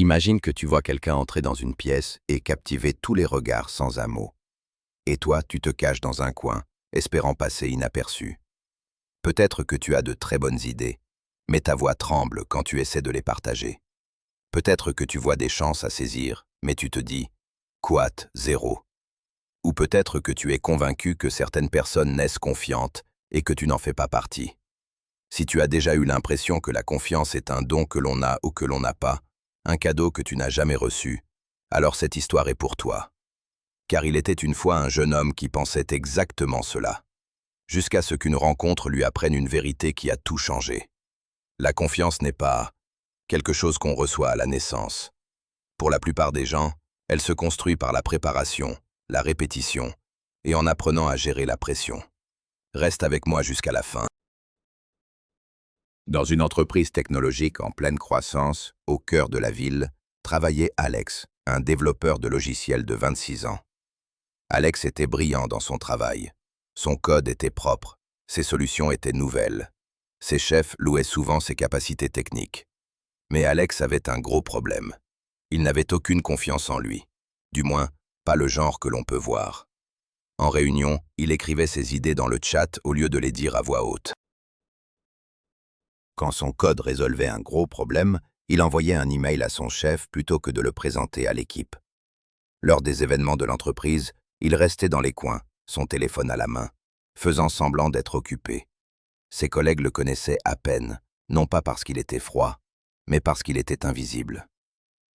Imagine que tu vois quelqu'un entrer dans une pièce et captiver tous les regards sans un mot. Et toi, tu te caches dans un coin, espérant passer inaperçu. Peut-être que tu as de très bonnes idées, mais ta voix tremble quand tu essaies de les partager. Peut-être que tu vois des chances à saisir, mais tu te dis « Quat, zéro ». Ou peut-être que tu es convaincu que certaines personnes naissent confiantes et que tu n'en fais pas partie. Si tu as déjà eu l'impression que la confiance est un don que l'on a ou que l'on n'a pas, un cadeau que tu n'as jamais reçu, alors cette histoire est pour toi. Car il était une fois un jeune homme qui pensait exactement cela, jusqu'à ce qu'une rencontre lui apprenne une vérité qui a tout changé. La confiance n'est pas quelque chose qu'on reçoit à la naissance. Pour la plupart des gens, elle se construit par la préparation, la répétition, et en apprenant à gérer la pression. Reste avec moi jusqu'à la fin. Dans une entreprise technologique en pleine croissance, au cœur de la ville, travaillait Alex, un développeur de logiciels de 26 ans. Alex était brillant dans son travail. Son code était propre, ses solutions étaient nouvelles. Ses chefs louaient souvent ses capacités techniques. Mais Alex avait un gros problème. Il n'avait aucune confiance en lui. Du moins, pas le genre que l'on peut voir. En réunion, il écrivait ses idées dans le chat au lieu de les dire à voix haute. Quand son code résolvait un gros problème, il envoyait un email à son chef plutôt que de le présenter à l'équipe. Lors des événements de l'entreprise, il restait dans les coins, son téléphone à la main, faisant semblant d'être occupé. Ses collègues le connaissaient à peine, non pas parce qu'il était froid, mais parce qu'il était invisible.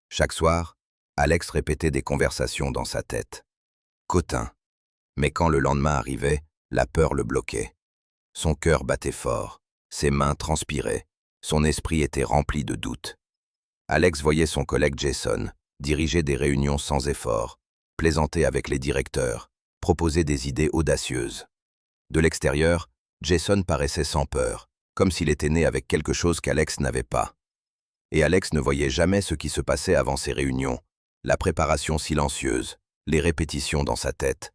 Chaque soir, Alex répétait des conversations dans sa tête. Cotin. Mais quand le lendemain arrivait, la peur le bloquait. Son cœur battait fort. Ses mains transpiraient, son esprit était rempli de doutes. Alex voyait son collègue Jason diriger des réunions sans effort, plaisanter avec les directeurs, proposer des idées audacieuses. De l'extérieur, Jason paraissait sans peur, comme s'il était né avec quelque chose qu'Alex n'avait pas. Et Alex ne voyait jamais ce qui se passait avant ces réunions, la préparation silencieuse, les répétitions dans sa tête.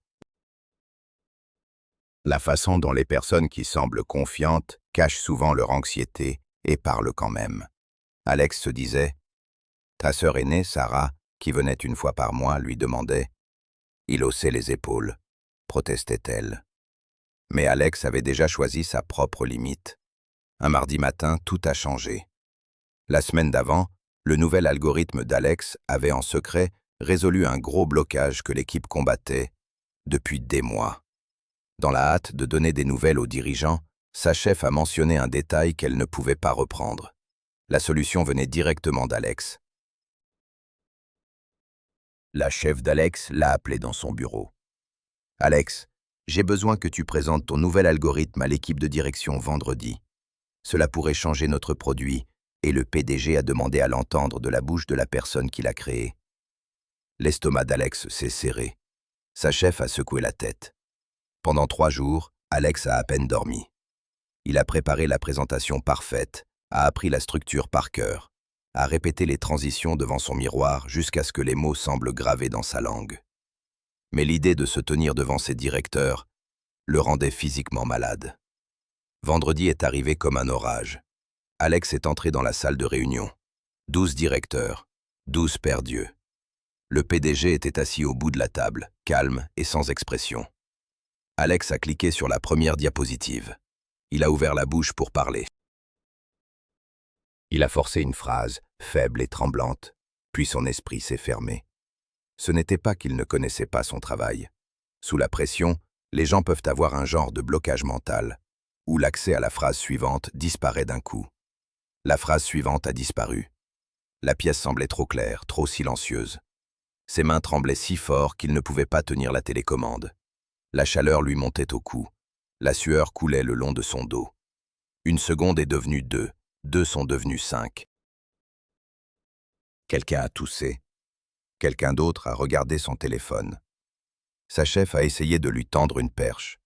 La façon dont les personnes qui semblent confiantes cachent souvent leur anxiété et parlent quand même. Alex se disait « Ta sœur aînée, Sarah, qui venait une fois par mois, lui demandait. » Il haussait les épaules, protestait-elle. Mais Alex avait déjà choisi sa propre limite. Un mardi matin, tout a changé. La semaine d'avant, le nouvel algorithme d'Alex avait en secret résolu un gros blocage que l'équipe combattait depuis des mois. Dans la hâte de donner des nouvelles aux dirigeants, sa chef a mentionné un détail qu'elle ne pouvait pas reprendre. La solution venait directement d'Alex. La chef d'Alex l'a appelé dans son bureau. « Alex, j'ai besoin que tu présentes ton nouvel algorithme à l'équipe de direction vendredi. Cela pourrait changer notre produit, et le PDG a demandé à l'entendre de la bouche de la personne qui l'a créé. » L'estomac d'Alex s'est serré. Sa chef a secoué la tête. Pendant 3 jours, Alex a à peine dormi. Il a préparé la présentation parfaite, a appris la structure par cœur, a répété les transitions devant son miroir jusqu'à ce que les mots semblent gravés dans sa langue. Mais l'idée de se tenir devant ses directeurs le rendait physiquement malade. Vendredi est arrivé comme un orage. Alex est entré dans la salle de réunion. 12 directeurs, 12 pères Dieu. Le PDG était assis au bout de la table, calme et sans expression. Alex a cliqué sur la première diapositive. Il a ouvert la bouche pour parler. Il a forcé une phrase, faible et tremblante, puis son esprit s'est fermé. Ce n'était pas qu'il ne connaissait pas son travail. Sous la pression, les gens peuvent avoir un genre de blocage mental, où l'accès à la phrase suivante disparaît d'un coup. La phrase suivante a disparu. La pièce semblait trop claire, trop silencieuse. Ses mains tremblaient si fort qu'il ne pouvait pas tenir la télécommande. La chaleur lui montait au cou. La sueur coulait le long de son dos. 1 seconde est devenue 2. 2 sont devenus 5. Quelqu'un a toussé. Quelqu'un d'autre a regardé son téléphone. Sa chef a essayé de lui tendre une perche.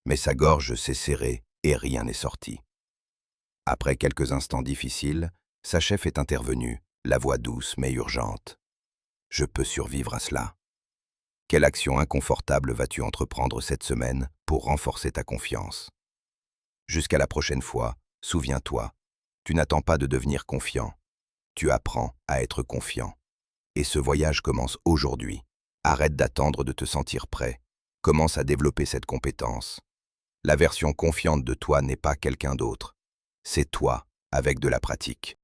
Mais sa gorge s'est serrée et rien n'est sorti. Après quelques instants difficiles, sa chef est intervenue, la voix douce mais urgente. « Je peux survivre à cela. » Quelle action inconfortable vas-tu entreprendre cette semaine pour renforcer ta confiance? Jusqu'à la prochaine fois, souviens-toi, tu n'attends pas de devenir confiant. tu apprends à être confiant. Et ce voyage commence aujourd'hui. Arrête d'attendre de te sentir prêt. Commence à développer cette compétence. La version confiante de toi n'est pas quelqu'un d'autre. C'est toi, avec de la pratique.